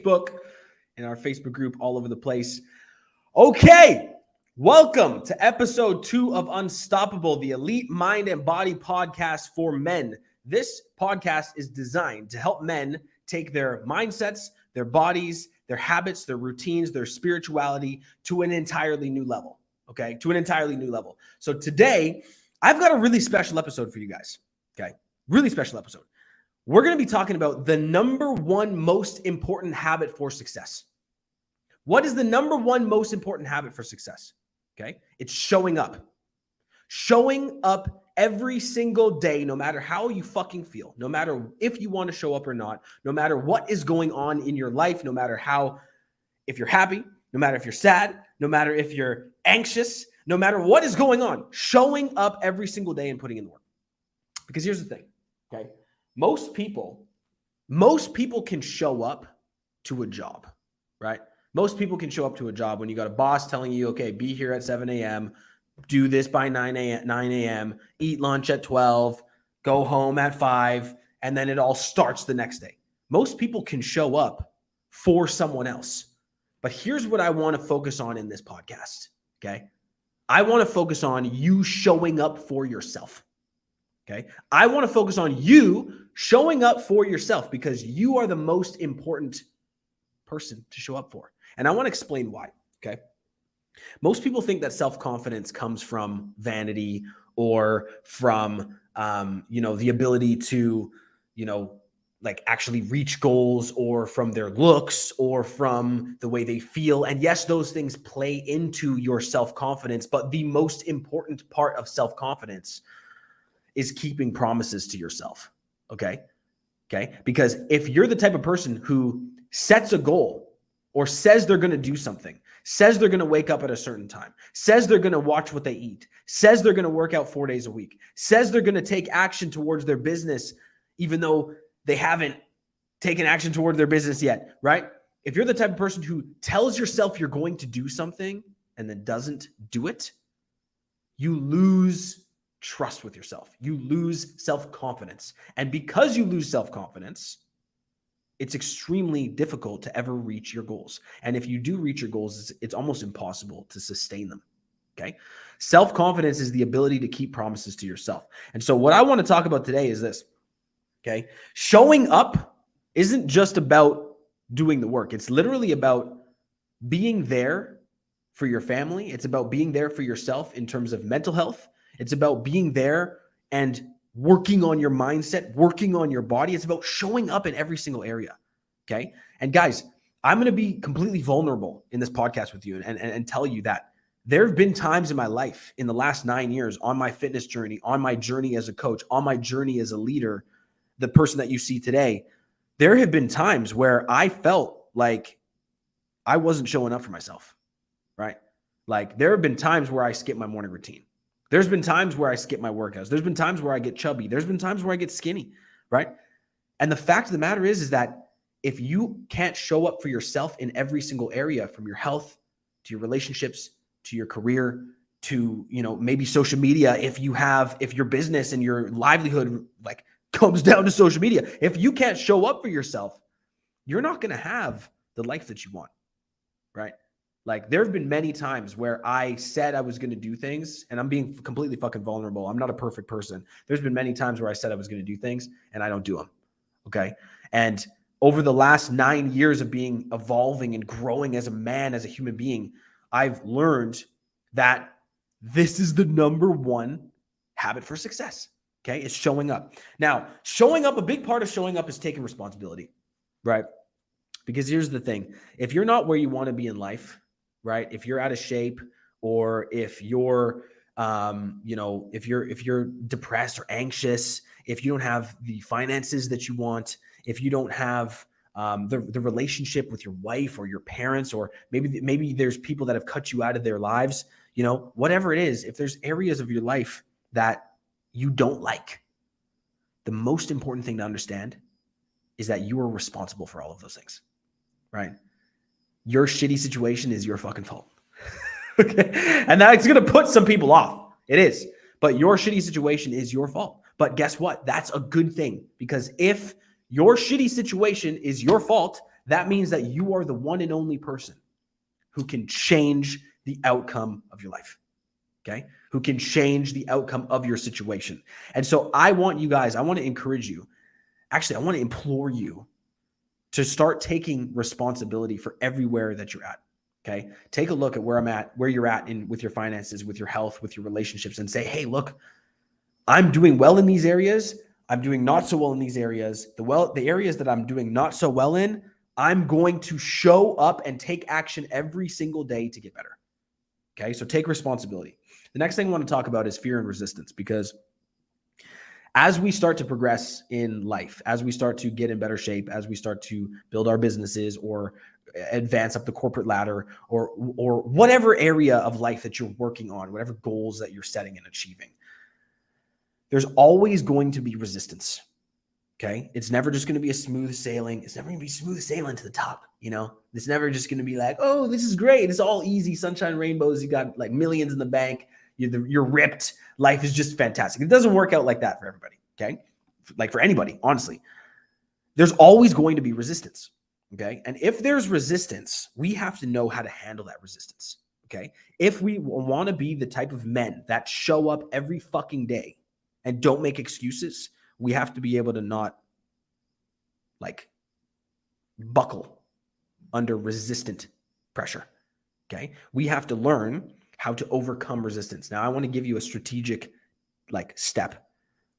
Facebook, in our Facebook group all over the place. Okay, welcome to episode 2 of Unstoppable, the Elite Mind and Body podcast for men. This podcast is designed to help men take their mindsets, their bodies, their habits, their routines, their spirituality to an entirely new level. Okay, to an entirely new level. So today, I've got a really special episode for you guys. Okay, really special episode. We're going to be talking about the number one most important habit for success. What is the number one most important habit for success? Okay, it's showing up. Showing up every single day, no matter how you fucking feel, no matter if you want to show up or not, no matter what is going on in your life, no matter how, if you're happy, no matter if you're sad, no matter if you're anxious, no matter what is going on, showing up every single day and putting in the work. Because here's the thing, okay? Most people can show up to a job, right? Most people can show up to a job when you got a boss telling you, okay, be here at 7 a.m., do this by 9 a.m., eat lunch at 12, go home at 5, and then it all starts the next day. Most people can show up for someone else. But here's what I want to focus on in this podcast, okay? I want to focus on you showing up for yourself. Okay. I want to focus on you showing up for yourself because you are the most important person to show up for. And I want to explain why. Okay. Most people think that self-confidence comes from vanity or from, the ability to, like actually reach goals or from their looks or from the way they feel. And yes, those things play into your self-confidence, but the most important part of self-confidence is keeping promises to yourself. Okay. Because if you're the type of person who sets a goal or says they're going to do something, says they're going to wake up at a certain time, says they're going to watch what they eat, says they're going to work out 4 days a week, says they're going to take action towards their business, even though they haven't taken action toward their business yet, right? If you're the type of person who tells yourself you're going to do something and then doesn't do it, you lose trust with yourself. You lose self-confidence. And because you lose self-confidence, it's extremely difficult to ever reach your goals. And if you do reach your goals, it's almost impossible to sustain them. Okay. Self-confidence is the ability to keep promises to yourself. And so what I want to talk about today is this. Okay. Showing up isn't just about doing the work. It's literally about being there for your family. It's about being there for yourself in terms of mental health. It's about being there and working on your mindset, working on your body. It's about showing up in every single area. Okay. And guys, I'm going to be completely vulnerable in this podcast with you and tell you that there have been times in my life in the last 9 years on my fitness journey, on my journey as a coach, on my journey as a leader, the person that you see today, there have been times where I felt like I wasn't showing up for myself, right? Like there have been times where I skip my morning routine. There's been times where I skip my workouts. There's been times where I get chubby. There's been times where I get skinny, right? And the fact of the matter is that if you can't show up for yourself in every single area, from your health to your relationships, to your career, to, maybe social media, if your business and your livelihood like comes down to social media, if you can't show up for yourself, you're not going to have the life that you want, right? Like there have been many times where I said I was going to do things, and I'm being completely fucking vulnerable. I'm not a perfect person. There's been many times where I said I was going to do things and I don't do them. Okay. And over the last 9 years of evolving and growing as a man, as a human being, I've learned that this is the number one habit for success. Okay. It's showing up. Now, a big part of showing up is taking responsibility, right? Because here's the thing. If you're not where you want to be in life, right? If you're out of shape, or if you're, if you're depressed or anxious, if you don't have the finances that you want, if you don't have the relationship with your wife or your parents, or maybe there's people that have cut you out of their lives, whatever it is, if there's areas of your life that you don't like, the most important thing to understand is that you are responsible for all of those things, right? Your shitty situation is your fucking fault. Okay. And that's going to put some people off. It is. But your shitty situation is your fault. But guess what? That's a good thing, because if your shitty situation is your fault, that means that you are the one and only person who can change the outcome of your life. Okay? Who can change the outcome of your situation. And so I want to encourage you. Actually, I want to implore you to start taking responsibility for everywhere that you're at. Okay. Take a look at where you're at with your finances, with your health, with your relationships, and say, hey, look, I'm doing well in these areas. I'm doing not so well in these areas. The areas that I'm doing not so well in, I'm going to show up and take action every single day to get better. Okay. So take responsibility. The next thing I want to talk about is fear and resistance, because as we start to progress in life, as we start to get in better shape, as we start to build our businesses or advance up the corporate ladder, or whatever area of life that you're working on, whatever goals that you're setting and achieving, there's always going to be resistance. Okay. It's never just going to be a smooth sailing. It's never going to be smooth sailing to the top. It's never just going to be like, oh, this is great. It's all easy. Sunshine, rainbows. You got like millions in the bank. You're ripped. Life is just fantastic. It doesn't work out like that for everybody. Okay. Like for anybody, honestly, there's always going to be resistance. Okay. And if there's resistance, we have to know how to handle that resistance. Okay. If we want to be the type of men that show up every fucking day and don't make excuses, we have to be able to not like buckle under resistant pressure. Okay. We have to learn how to overcome resistance. Now, I want to give you a strategic step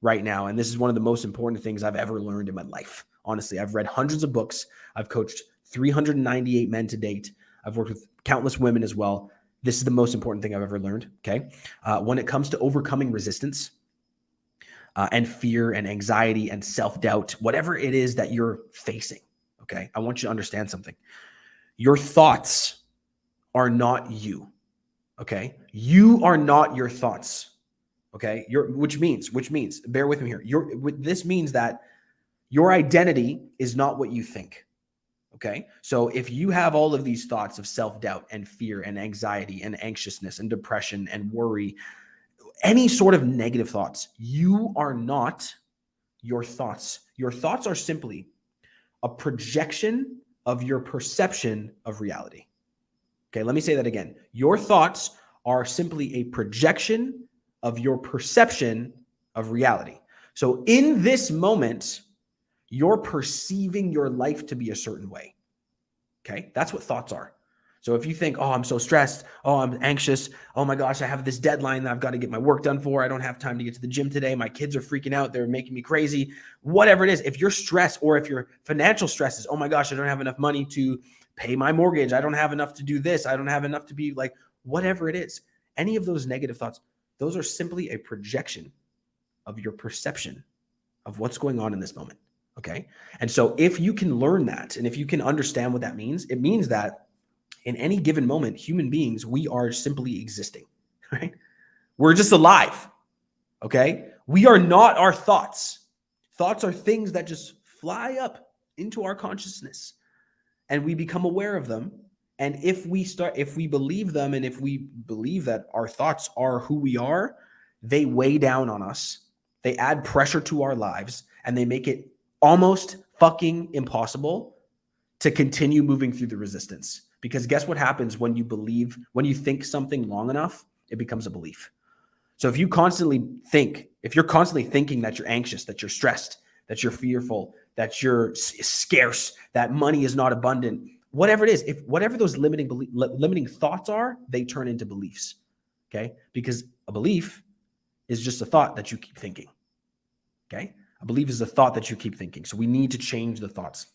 right now. And this is one of the most important things I've ever learned in my life. Honestly, I've read hundreds of books. I've coached 398 men to date. I've worked with countless women as well. This is the most important thing I've ever learned. Okay. When it comes to overcoming resistance, and fear and anxiety and self-doubt, whatever it is that you're facing, okay, I want you to understand something. Your thoughts are not you, okay? You are not your thoughts, okay? Which means, bear with me here. This means that your identity is not what you think, okay? So if you have all of these thoughts of self-doubt and fear and anxiety and anxiousness and depression and worry, any sort of negative thoughts, you are not your thoughts. Your thoughts are simply a projection of your perception of reality. Okay, let me say that again. Your thoughts are simply a projection of your perception of reality. So in this moment, you're perceiving your life to be a certain way. Okay, that's what thoughts are. So if you think, oh, I'm so stressed, oh, I'm anxious, oh my gosh, I have this deadline that I've got to get my work done for, I don't have time to get to the gym today, my kids are freaking out, they're making me crazy, whatever it is, if you're stressed, or if your financial stress is, oh my gosh, I don't have enough money to pay my mortgage, I don't have enough to do this, I don't have enough to be like, whatever it is, any of those negative thoughts, those are simply a projection of your perception of what's going on in this moment, okay? And so if you can learn that, and if you can understand what that means, it means that in any given moment, human beings, we are simply existing, right? We're just alive, okay? We are not our thoughts. Thoughts are things that just fly up into our consciousness and we become aware of them. And if we believe them, and if we believe that our thoughts are who we are, they weigh down on us. They add pressure to our lives, and they make it almost fucking impossible to continue moving through the resistance. Because guess what happens when you think something long enough, it becomes a belief. So if you're constantly thinking that you're anxious, that you're stressed, that you're fearful, that you're scarce, that money is not abundant, whatever it is, whatever those limiting thoughts are, they turn into beliefs. Okay? Because a belief is just a thought that you keep thinking. Okay? A belief is a thought that you keep thinking. So we need to change the thoughts.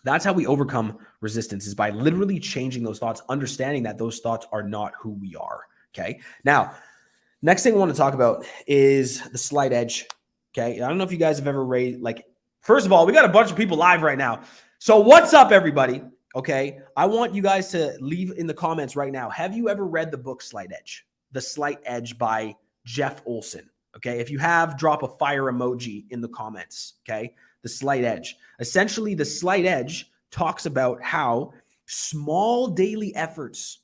That's how we overcome resistance, is by literally changing those thoughts, understanding that those thoughts are not who we are. Okay. Now, next thing I want to talk about is the slight edge. Okay. I don't know if you guys have ever first of all, we got a bunch of people live right now. So what's up, everybody? Okay. I want you guys to leave in the comments right now. Have you ever read the book Slight Edge? The Slight Edge by Jeff Olson. Okay. If you have, drop a fire emoji in the comments. Okay. The Slight Edge. Essentially, the Slight Edge talks about how small daily efforts,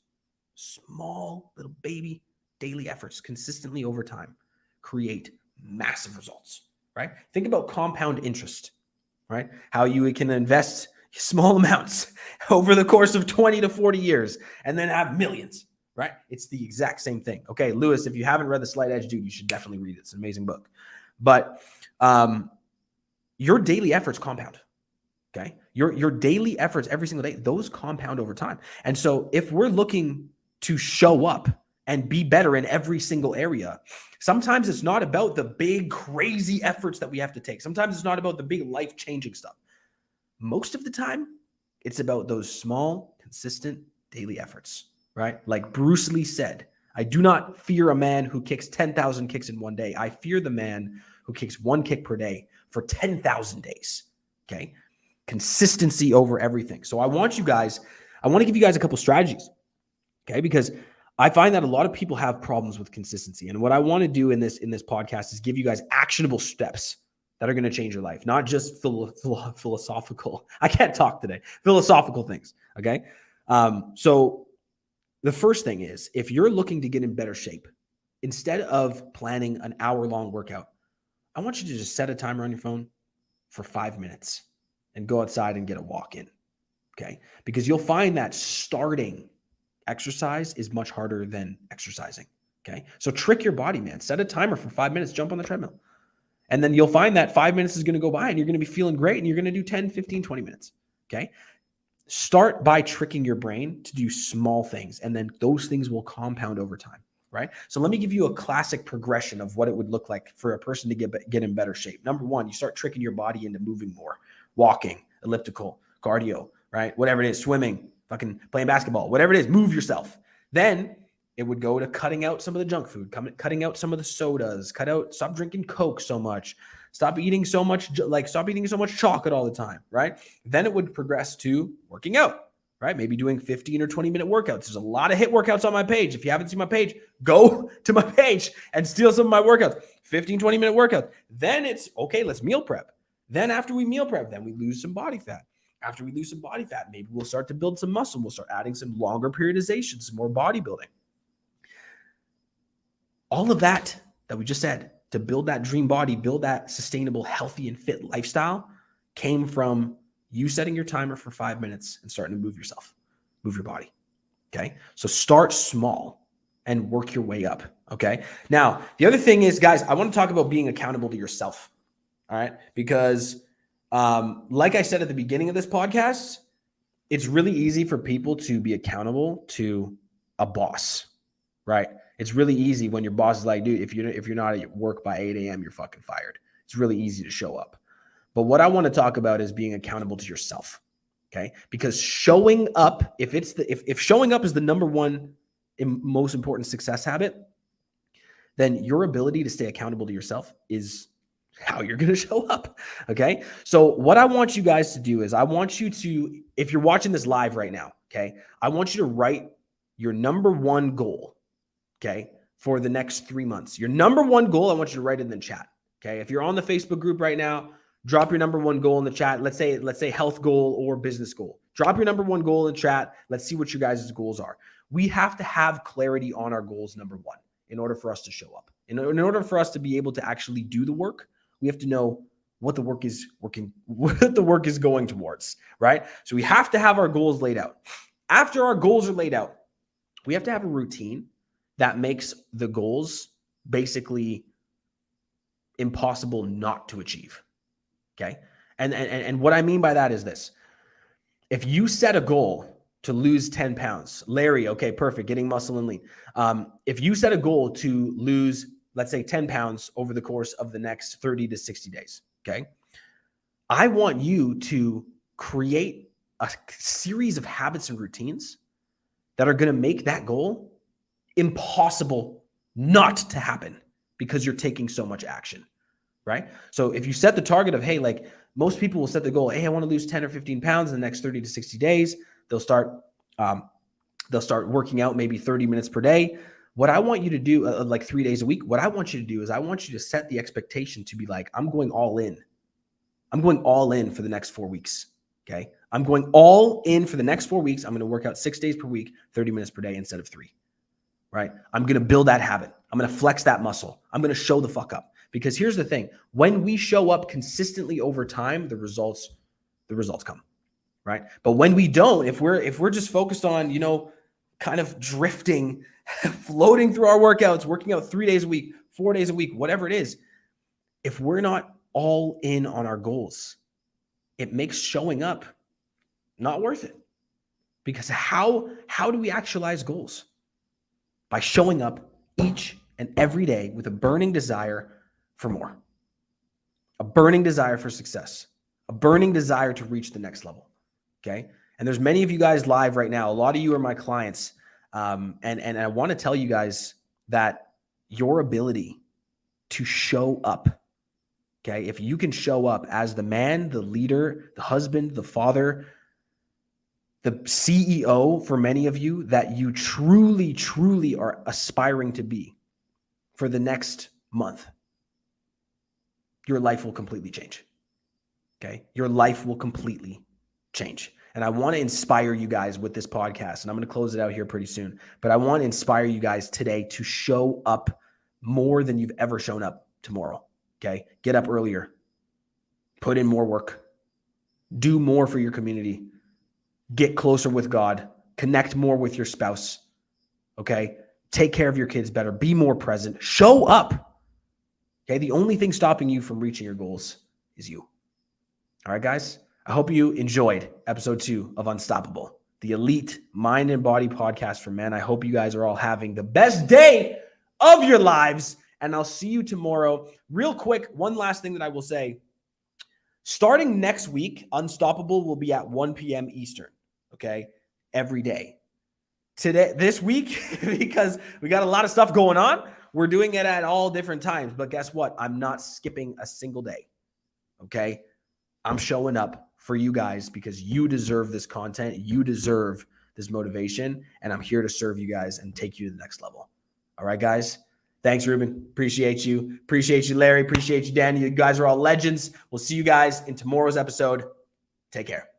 small little baby daily efforts consistently over time create massive results, right? Think about compound interest, right? How you can invest small amounts over the course of 20 to 40 years and then have millions, right? It's the exact same thing. Okay, Lewis, if you haven't read The Slight Edge, dude, you should definitely read it. It's an amazing book. But your daily efforts compound. Okay, your daily efforts every single day, those compound over time. And so if we're looking to show up and be better in every single area, sometimes it's not about the big crazy efforts that we have to take. Sometimes it's not about the big life-changing stuff. Most of the time, it's about those small, consistent daily efforts, right? Like Bruce Lee said, I do not fear a man who kicks 10,000 kicks in one day. I fear the man who kicks one kick per day for 10,000 days. Okay. Consistency over everything. So I want to give you guys a couple strategies. Okay. Because I find that a lot of people have problems with consistency. And what I want to do in this podcast is give you guys actionable steps that are going to change your life, not just philosophical. I can't talk today. Philosophical things. Okay. So the first thing is, if you're looking to get in better shape, instead of planning an hour-long workout, I want you to just set a timer on your phone for 5 minutes and go outside and get a walk in. Okay. Because you'll find that starting exercise is much harder than exercising. Okay. So trick your body, man. Set a timer for 5 minutes, jump on the treadmill. And then you'll find that 5 minutes is going to go by and you're going to be feeling great and you're going to do 10, 15, 20 minutes. Okay. Start by tricking your brain to do small things, and then those things will compound over time, right? So let me give you a classic progression of what it would look like for a person to get in better shape. Number one, you start tricking your body into moving more, walking, elliptical, cardio, right? Whatever it is, swimming, fucking playing basketball, whatever it is, move yourself. Then it would go to cutting out some of the junk food, cutting out some of the sodas, stop drinking Coke so much, stop eating so much chocolate all the time, right? Then it would progress to working out, right? Maybe doing 15 or 20-minute workouts. There's a lot of HIIT workouts on my page. If you haven't seen my page, go to my page and steal some of my workouts. 15, 20-minute workouts. Then it's, okay, let's meal prep. Then after we meal prep, then we lose some body fat. After we lose some body fat, maybe we'll start to build some muscle. We'll start adding some longer periodization, some more bodybuilding. All of that we just said, to build that dream body, build that sustainable, healthy, and fit lifestyle, came from you setting your timer for 5 minutes and starting to move yourself, move your body. Okay. So start small and work your way up. Okay. Now, the other thing is, guys, I want to talk about being accountable to yourself. All right. Because like I said at the beginning of this podcast, it's really easy for people to be accountable to a boss, right? It's really easy when your boss is like, dude, if you're not at work by 8 a.m., you're fucking fired. It's really easy to show up. But what I want to talk about is being accountable to yourself. Okay. Because showing up, if showing up is the number one most important success habit, then your ability to stay accountable to yourself is how you're going to show up. Okay. So what I want you guys to do is I want you to, if you're watching this live right now, okay, I want you to write your number one goal. Okay. For the next 3 months, your number one goal, I want you to write it in the chat. Okay. If you're on the Facebook group right now, drop your number one goal in the chat. Let's say health goal or business goal. Drop your number one goal in the chat. Let's see what your guys' goals are. We have to have clarity on our goals, number one, in order for us to show up. In order for us to be able to actually do the work, we have to know what the work is going towards, right? So we have to have our goals laid out. After our goals are laid out, we have to have a routine that makes the goals basically impossible not to achieve. Okay. And what I mean by that is this. If you set a goal to lose 10 pounds, Larry, okay, perfect. Getting muscle and lean. If you set a goal to lose, let's say 10 pounds over the course of the next 30 to 60 days. Okay. I want you to create a series of habits and routines that are going to make that goal impossible not to happen because you're taking so much action, right? So if you set the target of, hey, like most people will set the goal, hey, I want to lose 10 or 15 pounds in the next 30 to 60 days. They'll start working out maybe 30 minutes per day. What I want you to do, like 3 days a week, what I want you to do is I want you to set the expectation to be like, I'm going all in. I'm going all in for the next 4 weeks. Okay. I'm going all in for the next 4 weeks. I'm going to work out 6 days per week, 30 minutes per day instead of 3. Right? I'm going to build that habit. I'm going to flex that muscle. I'm going to show the fuck up. Because here's the thing. When we show up consistently over time, the results come. right? But when we don't, if we're just focused on, kind of drifting, floating through our workouts, working out 3 days a week, 4 days a week, whatever it is, if we're not all in on our goals, it makes showing up not worth it. Because how do we actualize goals? By showing up each and every day with a burning desire for more, a burning desire for success, a burning desire to reach the next level. Okay. And there's many of you guys live right now. A lot of you are my clients. And I want to tell you guys that your ability to show up, okay, if you can show up as the man, the leader, the husband, the father, the CEO for many of you that you truly, truly are aspiring to be for the next month, your life will completely change. Okay. Your life will completely change. And I want to inspire you guys with this podcast, and I'm going to close it out here pretty soon, but I want to inspire you guys today to show up more than you've ever shown up tomorrow. Okay. Get up earlier, put in more work, do more for your community, get closer with God, connect more with your spouse. Okay. Take care of your kids better, be more present, show up. Okay. The only thing stopping you from reaching your goals is you. All right, guys. I hope you enjoyed episode 2 of Unstoppable, the elite mind and body podcast for men. I hope you guys are all having the best day of your lives, and I'll see you tomorrow. Real quick, one last thing that I will say. Starting next week, Unstoppable will be at 1 p.m. Eastern, okay, every day. This week, because we got a lot of stuff going on, we're doing it at all different times. But guess what? I'm not skipping a single day, okay? I'm showing up for you guys because you deserve this content. You deserve this motivation, and I'm here to serve you guys and take you to the next level. All right, guys? Thanks, Ruben. Appreciate you. Appreciate you, Larry. Appreciate you, Danny. You guys are all legends. We'll see you guys in tomorrow's episode. Take care.